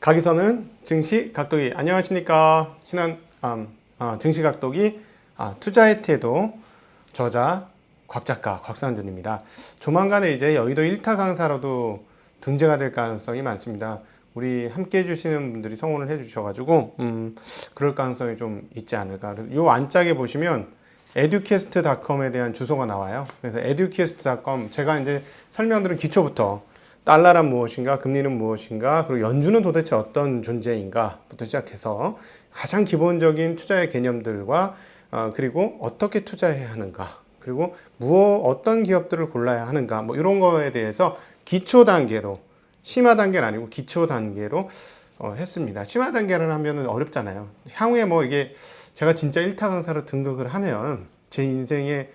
가기선은 증시각도기. 안녕하십니까. 신한 증시각도기 투자의 태도 저자 곽작가 곽상준입니다. 조만간에 이제 여의도 1타 강사로도 등재가 될 가능성이 많습니다. 우리 함께 해주시는 분들이 성원을 해주셔가지고 그럴 가능성이 좀 있지 않을까. 요 안짝에 보시면 eduquest.com에 대한 주소가 나와요. 그래서 eduquest.com 제가 이제 설명드린 기초부터 달러란 무엇인가, 금리는 무엇인가, 그리고 연준은 도대체 어떤 존재인가부터 시작해서 가장 기본적인 투자의 개념들과 그리고 어떻게 투자해야 하는가, 그리고 어떤 기업들을 골라야 하는가, 뭐 이런 거에 대해서 기초 단계로, 심화 단계는 아니고 기초 단계로 했습니다. 심화 단계를 하면은 어렵잖아요. 향후에 뭐 이게 제가 진짜 1타 강사로 등극을 하면 제 인생에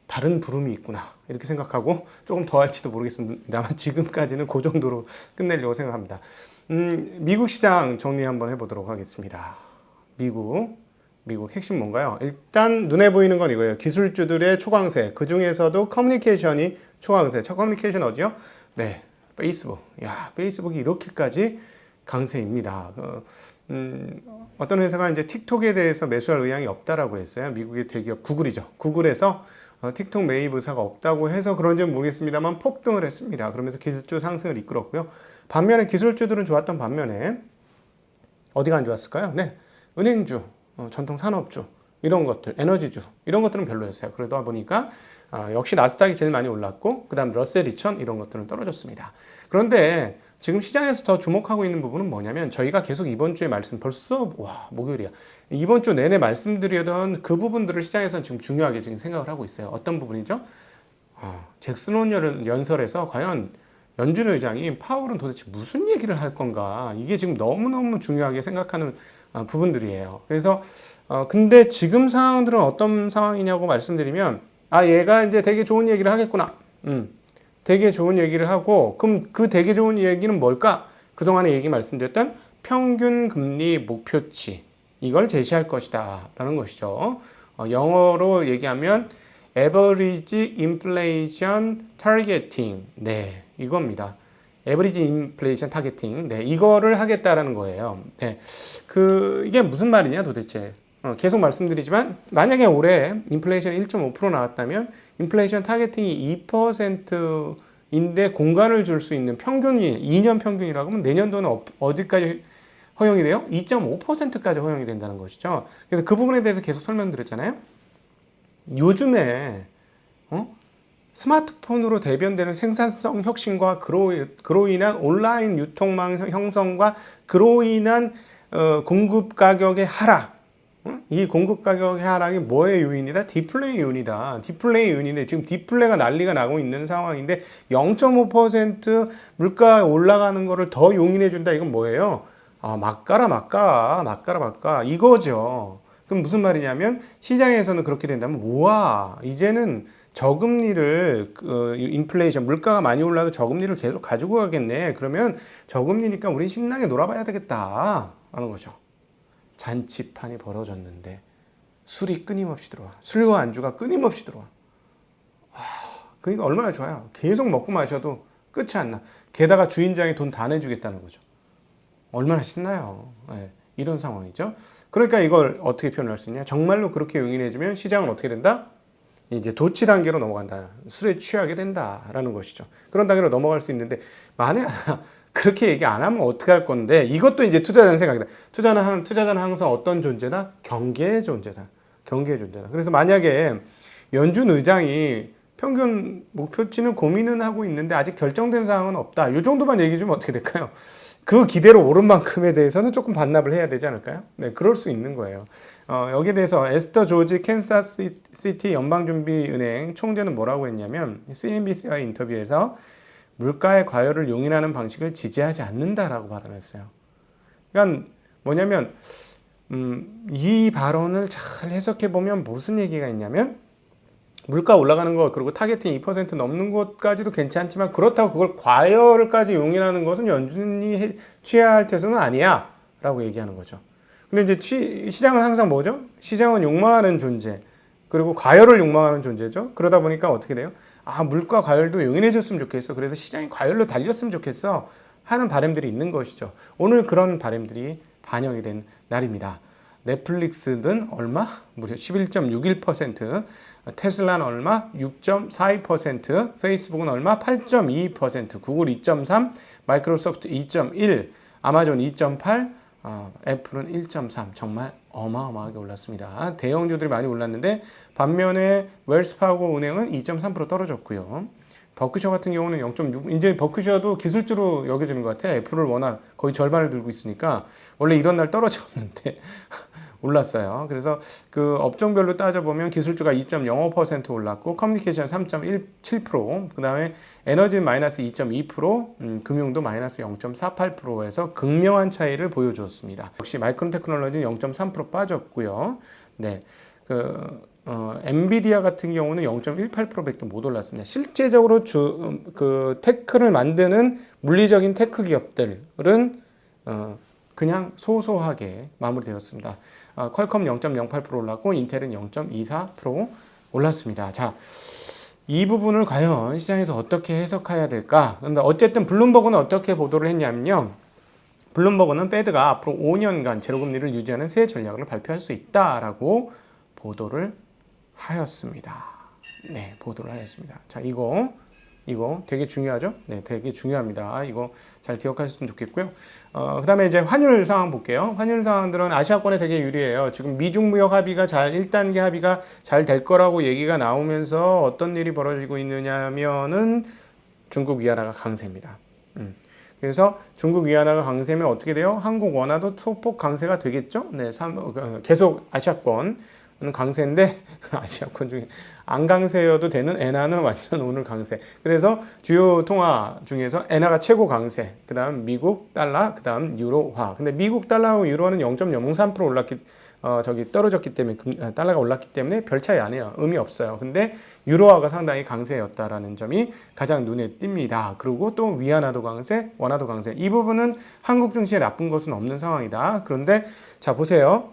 다른 부름이 있구나 이렇게 생각하고 조금 더 할지도 모르겠습니다만 지금까지는 그 정도로 끝내려고 생각합니다. 미국 시장 정리 한번 해보도록 하겠습니다. 미국 핵심 뭔가요? 일단 눈에 보이는 건 이거예요. 기술주들의 초강세, 그 중에서도 커뮤니케이션이 초강세. 커뮤니케이션 어디요? 네, 페이스북. 페이스북이 이렇게까지 강세입니다. 어떤 회사가 이제 틱톡에 대해서 매수할 의향이 없다라고 했어요. 미국의 대기업 구글이죠. 구글에서 틱톡 매입 의사가 없다고 해서 그런지는 모르겠습니다만 폭등을 했습니다. 그러면서 기술주 상승을 이끌었고요. 반면에 기술주들은 좋았던 반면에 어디가 안 좋았을까요? 네, 은행주, 전통 산업주 이런 것들, 에너지주 이런 것들은 별로였어요. 그러다 보니까 역시 나스닥이 제일 많이 올랐고 그 다음 러셀 2000 이런 것들은 떨어졌습니다. 그런데 지금 시장에서 더 주목하고 있는 부분은 뭐냐면 저희가 계속 이번 주에 벌써 목요일이야. 이번 주 내내 말씀드리던 그 부분들을 시장에서는 지금 중요하게 지금 생각을 하고 있어요. 어떤 부분이죠? 잭슨 홀 연설에서 과연 연준 의장이 파월은 도대체 무슨 얘기를 할 건가? 이게 지금 너무너무 중요하게 생각하는 부분들이에요. 그래서 근데 지금 상황들은 어떤 상황이냐고 말씀드리면 얘가 이제 되게 좋은 얘기를 하겠구나. 되게 좋은 얘기를 하고 그럼 그 되게 좋은 얘기는 뭘까? 그동안에 얘기 말씀드렸던 평균 금리 목표치 이걸 제시할 것이다 라는 것이죠. 영어로 얘기하면 average inflation targeting 네 이겁니다. average inflation targeting 네 이거를 하겠다라는 거예요. 네, 이게 무슨 말이냐 도대체. 계속 말씀드리지만 만약에 올해 인플레이션이 1.5% 나왔다면 인플레이션 타겟팅이 2%인데 공간을 줄 수 있는 평균이 2년 평균이라고 하면 내년도는 어디까지 허용이 돼요? 2.5%까지 허용이 된다는 것이죠. 그래서 그 부분에 대해서 계속 설명드렸잖아요. 요즘에 스마트폰으로 대변되는 생산성 혁신과 그로 인한 온라인 유통망 형성과 그로 인한 공급 가격의 하락 이 공급 가격의 하락이 뭐의 요인이다? 디플레이 요인이다. 디플레이 요인인데 지금 디플레가 난리가 나고 있는 상황인데 0.5% 물가 올라가는 거를 더 용인해 준다. 이건 뭐예요? 막가라 이거죠. 그럼 무슨 말이냐면 시장에서는 그렇게 된다면 우와 이제는 저금리를 인플레이션 물가가 많이 올라도 저금리를 계속 가지고 가겠네. 그러면 저금리니까 우리 신나게 놀아봐야 되겠다 하는 거죠. 잔치판이 벌어졌는데 술이 끊임없이 들어와. 술과 안주가 끊임없이 들어와. 그러니까 얼마나 좋아요. 계속 먹고 마셔도 끝이 안 나. 게다가 주인장이 돈 다 내주겠다는 거죠. 얼마나 신나요. 네, 이런 상황이죠. 그러니까 이걸 어떻게 표현할 수 있냐. 정말로 그렇게 용인해주면 시장은 어떻게 된다? 이제 도치 단계로 넘어간다. 술에 취하게 된다라는 것이죠. 그런 단계로 넘어갈 수 있는데 만약 그렇게 얘기 안 하면 어떻게 할 건데 이것도 이제 투자자는 생각이다. 투자자는 항상 어떤 존재다? 경계의 존재다. 그래서 만약에 연준 의장이 평균 목표치는 고민은 하고 있는데 아직 결정된 사항은 없다. 이 정도만 얘기 주면 어떻게 될까요? 그 기대로 오른 만큼에 대해서는 조금 반납을 해야 되지 않을까요? 네, 그럴 수 있는 거예요. 여기에 대해서 에스터 조지 캔사스시티 연방준비은행 총재는 뭐라고 했냐면 CNBC와의 인터뷰에서 물가의 과열을 용인하는 방식을 지지하지 않는다라고 발언했어요. 그러니까 뭐냐면 이 발언을 잘 해석해 보면 무슨 얘기가 있냐면 물가 올라가는 거 그리고 타겟팅 2% 넘는 것까지도 괜찮지만 그렇다고 그걸 과열까지 용인하는 것은 연준이 취해야 할 태도는 아니야 라고 얘기하는 거죠. 근데 이제 시장은 항상 뭐죠? 시장은 욕망하는 존재 그리고 과열을 욕망하는 존재죠. 그러다 보니까 어떻게 돼요? 물가 과열도 용인해 줬으면 좋겠어. 그래서 시장이 과열로 달렸으면 좋겠어. 하는 바람들이 있는 것이죠. 오늘 그런 바람들이 반영이 된 날입니다. 넷플릭스는 얼마? 무려 11.61%, 테슬라는 얼마? 6.42%, 페이스북은 얼마? 8.22%, 구글 2.3%, 마이크로소프트 2.1%, 아마존 2.8%, 애플은 1.3%. 정말 어마어마하게 올랐습니다. 대형주들이 많이 올랐는데 반면에 웰스파고 은행은 2.3% 떨어졌고요. 버크셔 같은 경우는 0.6, 이제 버크셔도 기술주로 여겨지는 것 같아요. 애플을 워낙 거의 절반을 들고 있으니까 원래 이런 날 떨어졌는데 올랐어요. 그래서 그 업종별로 따져보면 기술주가 2.05% 올랐고 커뮤니케이션 3.17%, 그 다음에 에너지는 마이너스 2.2%, 금융도 마이너스 0.48%에서 극명한 차이를 보여주었습니다. 역시 마이크론 테크놀로지는 0.3% 빠졌고요. 네, 엔비디아 같은 경우는 0.18%밖에 못 올랐습니다. 실제적으로 그 테크를 만드는 물리적인 테크 기업들은 그냥 소소하게 마무리되었습니다. 퀄컴 0.08% 올랐고 인텔은 0.24% 올랐습니다. 자, 이 부분을 과연 시장에서 어떻게 해석해야 될까? 근데 어쨌든 블룸버그는 어떻게 보도를 했냐면요. 블룸버그는 페드가 앞으로 5년간 제로금리를 유지하는 새 전략을 발표할 수 있다라고 보도를 하였습니다. 네, 보도를 하였습니다. 자, 이거 되게 중요하죠? 네, 되게 중요합니다. 이거 잘 기억하셨으면 좋겠고요. 그 다음에 이제 환율 상황 볼게요. 환율 상황들은 아시아권에 되게 유리해요. 지금 미중 무역 합의가 1단계 합의가 잘 될 거라고 얘기가 나오면서 어떤 일이 벌어지고 있느냐면은 중국 위안화가 강세입니다. 그래서 중국 위안화가 강세면 어떻게 돼요? 한국 원화도 소폭 강세가 되겠죠? 네, 계속 아시아권 강세인데 아시아권 중에 안 강세여도 되는 엔화는 완전 오늘 강세. 그래서 주요 통화 중에서 엔화가 최고 강세. 그다음 미국 달러, 그다음 유로화. 근데 미국 달러하고 유로화는 0.03% 떨어졌기 때문에 달러가 올랐기 때문에 별 차이 안 해요. 의미 없어요. 근데 유로화가 상당히 강세였다라는 점이 가장 눈에 띕니다. 그리고 또 위안화도 강세, 원화도 강세. 이 부분은 한국 증시에 나쁜 것은 없는 상황이다. 그런데 자 보세요.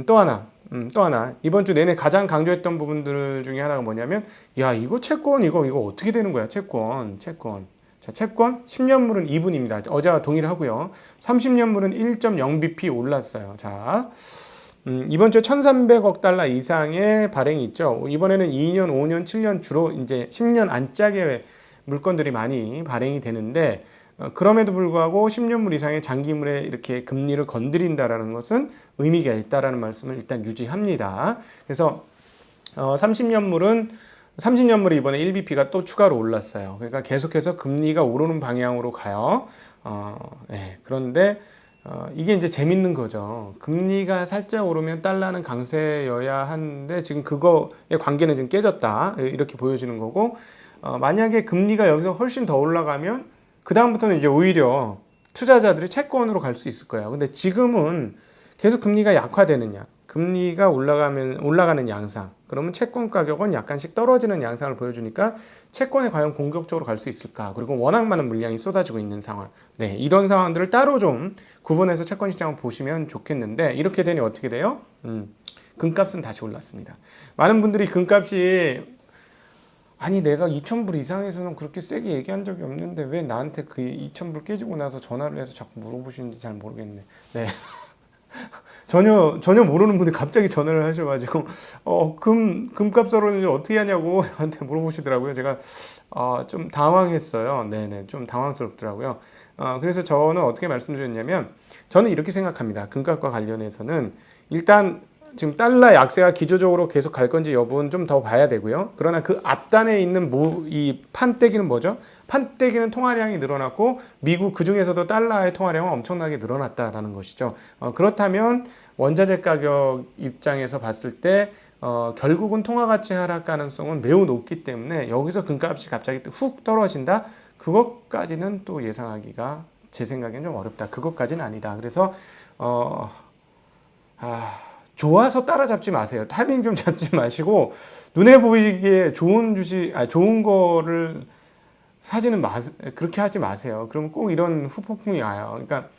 또 하나 이번 주 내내 가장 강조했던 부분들 중에 하나가 뭐냐면 야 이거 채권 이거 어떻게 되는 거야 채권 자 채권 10년물은 2분입니다. 어제와 동일하고요. 30년물은 1.0bp 올랐어요. 자 이번 주에 1,300억 달러 이상의 발행이 있죠. 이번에는 2년, 5년, 7년 주로 이제 10년 안짝의 물건들이 많이 발행이 되는데 그럼에도 불구하고 10년물 이상의 장기물에 이렇게 금리를 건드린다라는 것은 의미가 있다라는 말씀을 일단 유지합니다. 그래서 30년물이 이번에 1bp가 또 추가로 올랐어요. 그러니까 계속해서 금리가 오르는 방향으로 가요. 네. 그런데 이게 이제 재밌는 거죠. 금리가 살짝 오르면 달러는 강세여야 하는데 지금 그거의 관계는 지금 깨졌다. 이렇게 보여지는 거고 만약에 금리가 여기서 훨씬 더 올라가면 그 다음부터는 이제 오히려 투자자들이 채권으로 갈 수 있을 거예요. 근데 지금은 계속 금리가 약화되느냐, 금리가 올라가는 양상, 그러면 채권 가격은 약간씩 떨어지는 양상을 보여주니까 채권에 과연 공격적으로 갈 수 있을까? 그리고 워낙 많은 물량이 쏟아지고 있는 상황. 네, 이런 상황들을 따로 좀 구분해서 채권 시장을 보시면 좋겠는데 이렇게 되니 어떻게 돼요? 금값은 다시 올랐습니다. 많은 분들이 금값이 아니 내가 2,000불 이상에서는 그렇게 세게 얘기한 적이 없는데 왜 나한테 그 2,000불 깨지고 나서 전화를 해서 자꾸 물어보시는지 잘 모르겠네. 네. 전혀 모르는 분이 갑자기 전화를 하셔가지고 금값으로는 어떻게 하냐고 저한테 물어보시더라고요. 제가 좀 당황했어요. 네네, 좀 당황스럽더라고요. 그래서 저는 어떻게 말씀드렸냐면 저는 이렇게 생각합니다. 금값과 관련해서는 일단 지금 달러 약세가 기조적으로 계속 갈 건지 여부는 좀 더 봐야 되고요. 그러나 그 앞단에 있는 이 판때기는 뭐죠? 판때기는 통화량이 늘어났고 미국 그중에서도 달러의 통화량은 엄청나게 늘어났다라는 것이죠. 그렇다면 원자재 가격 입장에서 봤을 때 결국은 통화 가치 하락 가능성은 매우 높기 때문에 여기서 금값이 갑자기 훅 떨어진다? 그것까지는 또 예상하기가 제 생각엔 좀 어렵다. 그것까지는 아니다. 그래서 좋아서 따라잡지 마세요. 타이밍 좀 잡지 마시고 눈에 보이기에 좋은 거를 사지는 그렇게 하지 마세요. 그러면 꼭 이런 후폭풍이 와요. 그러니까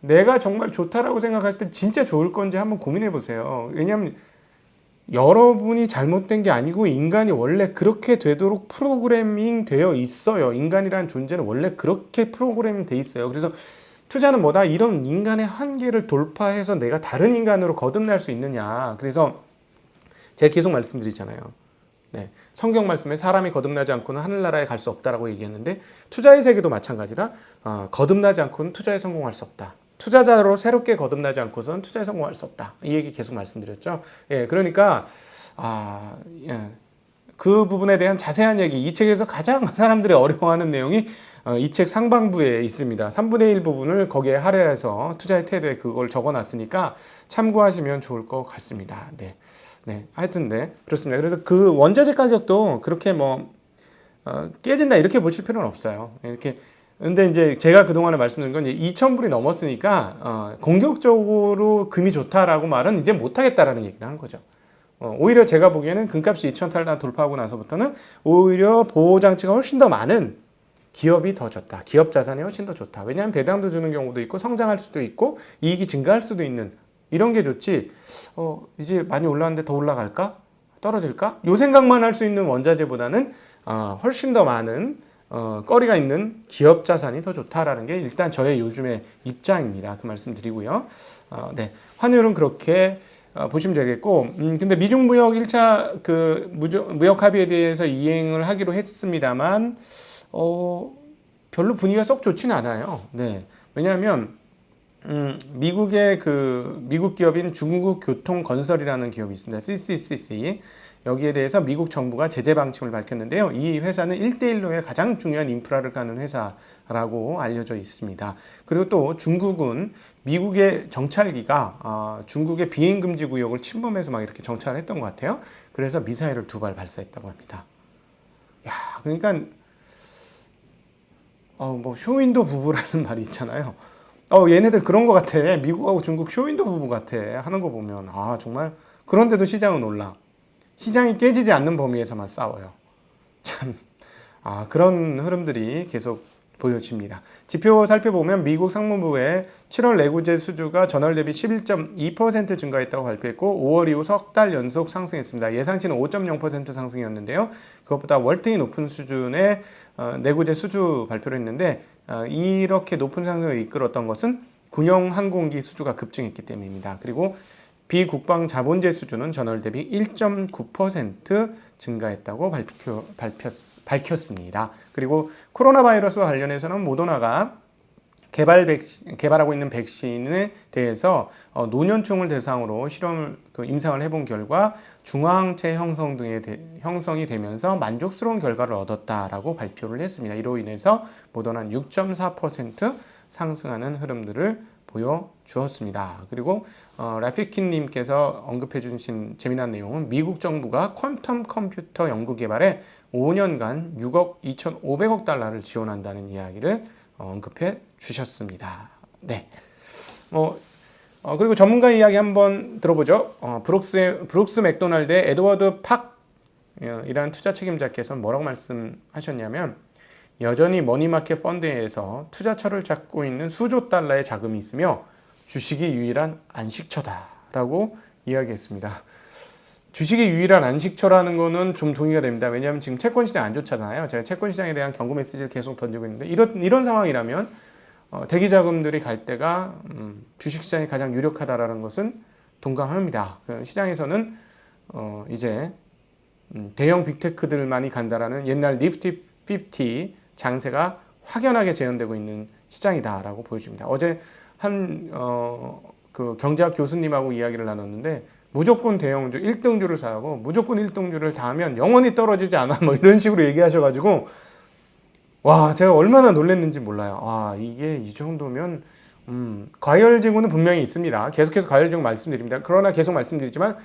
내가 정말 좋다라고 생각할 때 진짜 좋을 건지 한번 고민해 보세요. 왜냐하면 여러분이 잘못된 게 아니고 인간이 원래 그렇게 되도록 프로그래밍 되어 있어요. 인간이라는 존재는 원래 그렇게 프로그래밍 돼 있어요. 그래서 투자는 뭐다? 이런 인간의 한계를 돌파해서 내가 다른 인간으로 거듭날 수 있느냐. 그래서 제가 계속 말씀드리잖아요. 네. 성경 말씀에 사람이 거듭나지 않고는 하늘나라에 갈 수 없다라고 얘기했는데 투자의 세계도 마찬가지다. 거듭나지 않고는 투자에 성공할 수 없다. 투자자로 새롭게 거듭나지 않고선 투자에 성공할 수 없다. 이 얘기 계속 말씀드렸죠. 예, 그러니까 예, 그 부분에 대한 자세한 얘기, 이 책에서 가장 사람들이 어려워하는 내용이 이 책 상반부에 있습니다. 3분의 1 부분을 거기에 할애해서 투자의 태도에 그걸 적어놨으니까 참고하시면 좋을 것 같습니다. 네. 네, 하여튼 네, 그렇습니다. 그래서 그 원자재 가격도 그렇게 뭐 깨진다 이렇게 보실 필요는 없어요. 이렇게 근데 이제 제가 그동안에 말씀드린 건 이제 2,000불이 넘었으니까 공격적으로 금이 좋다라고 말은 이제 못하겠다라는 얘기를 한 거죠. 오히려 제가 보기에는 금값이 2,000달러 돌파하고 나서부터는 오히려 보호장치가 훨씬 더 많은 기업이 더 좋다. 기업 자산이 훨씬 더 좋다. 왜냐하면 배당도 주는 경우도 있고 성장할 수도 있고 이익이 증가할 수도 있는 이런 게 좋지. 이제 많이 올랐는데 더 올라갈까? 떨어질까? 요 생각만 할 수 있는 원자재보다는 훨씬 더 많은 거리가 있는 기업 자산이 더 좋다라는 게 일단 저의 요즘의 입장입니다. 그 말씀 드리고요. 네. 환율은 그렇게 보시면 되겠고, 근데 미중 무역 1차 그 무역 합의에 대해서 이행을 하기로 했습니다만, 별로 분위기가 썩 좋지는 않아요. 네. 왜냐하면, 미국의 미국 기업인 중국교통건설이라는 기업이 있습니다. CCCC. 여기에 대해서 미국 정부가 제재 방침을 밝혔는데요. 이 회사는 1대1로의 가장 중요한 인프라를 까는 회사라고 알려져 있습니다. 그리고 또 중국은 미국의 정찰기가 중국의 비행금지 구역을 침범해서 막 이렇게 정찰을 했던 것 같아요. 그래서 미사일을 2발 발사했다고 합니다. 야, 그러니까 뭐 쇼윈도 부부라는 말이 있잖아요. 얘네들 그런 것 같아. 미국하고 중국 쇼윈도 부부 같아. 하는 거 보면 정말 그런데도 시장은 올라. 시장이 깨지지 않는 범위에서만 싸워요. 참, 그런 흐름들이 계속 보여집니다. 지표 살펴보면 미국 상무부의 7월 내구재 수주가 전월 대비 11.2% 증가했다고 발표했고 5월 이후 석 달 연속 상승했습니다. 예상치는 5.0% 상승이었는데요. 그것보다 월등히 높은 수준의 내구재 수주 발표를 했는데 이렇게 높은 상승을 이끌었던 것은 군용 항공기 수주가 급증했기 때문입니다. 그리고 비국방 자본재 수주는 전월 대비 1.9% 증가했다고 밝혔습니다. 그리고 코로나 바이러스와 관련해서는 모더나가 개발하고 있는 백신에 대해서 노년층을 대상으로 임상을 해본 결과 중화항체 형성이 되면서 만족스러운 결과를 얻었다라고 발표를 했습니다. 이로 인해서 모더나는 6.4% 상승하는 흐름들을 보여주었습니다. 그리고 라피킨님께서 언급해 주신 재미난 내용은 미국 정부가 퀀텀 컴퓨터 연구 개발에 5년간 6억 2,500억 달러를 지원한다는 이야기를 언급해 주셨습니다. 네. 그리고 전문가 이야기 한번 들어보죠. 브룩스 맥도날드의 에드워드 팍이라는 투자 책임자께서 뭐라고 말씀하셨냐면 여전히 머니마켓 펀드에서 투자처를 잡고 있는 수조 달러의 자금이 있으며 주식이 유일한 안식처다라고 이야기했습니다. 주식이 유일한 안식처라는 거는 좀 동의가 됩니다. 왜냐하면 지금 채권 시장 안 좋잖아요. 제가 채권 시장에 대한 경고 메시지를 계속 던지고 있는데 이런 상황이라면 대기 자금들이 갈 때가 주식 시장이 가장 유력하다라는 것은 동감합니다. 시장에서는 이제 대형 빅테크들만이 간다라는 옛날 니프티 50 장세가 확연하게 재현되고 있는 시장이다라고 보여집니다. 어제 그 경제학 교수님하고 이야기를 나눴는데 무조건 대형주 1등주를 사고 무조건 1등주를 다 하면 영원히 떨어지지 않아 뭐 이런 식으로 얘기하셔가지고 와 제가 얼마나 놀랐는지 몰라요. 이게 이 정도면 과열지구는 분명히 있습니다. 계속해서 과열지구 말씀드립니다. 그러나 계속 말씀드리지만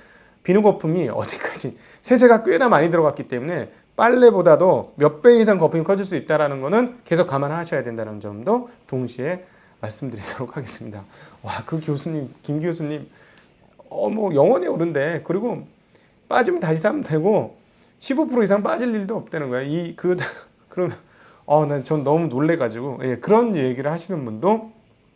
비누거품이 어디까지 세제가 꽤나 많이 들어갔기 때문에 빨래보다도 몇 배 이상 거품이 커질 수 있다는 거는 계속 감안하셔야 된다는 점도 동시에 말씀드리도록 하겠습니다. 그 교수님, 김 교수님, 뭐 영원히 오른데 그리고 빠지면 다시 사면 되고 15% 이상 빠질 일도 없다는 거야. 그러면 전 너무 놀래가지고 그런 얘기를 하시는 분도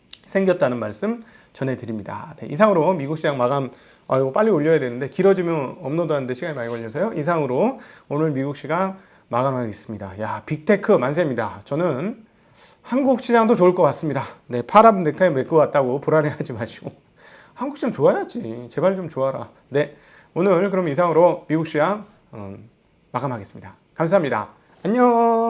생겼다는 말씀 전해드립니다. 네, 이상으로 미국 시장 마감, 이거 빨리 올려야 되는데 길어지면 업로드하는데 시간이 많이 걸려서요. 이상으로 오늘 미국 시장 마감하겠습니다. 야, 빅테크 만세입니다. 저는 한국 시장도 좋을 것 같습니다. 네, 파란 넥타이 메고 왔다고 불안해하지 마시고 한국 시장 좋아야지. 제발 좀 좋아라. 네, 오늘 그럼 이상으로 미국 시장 마감하겠습니다. 감사합니다. 안녕.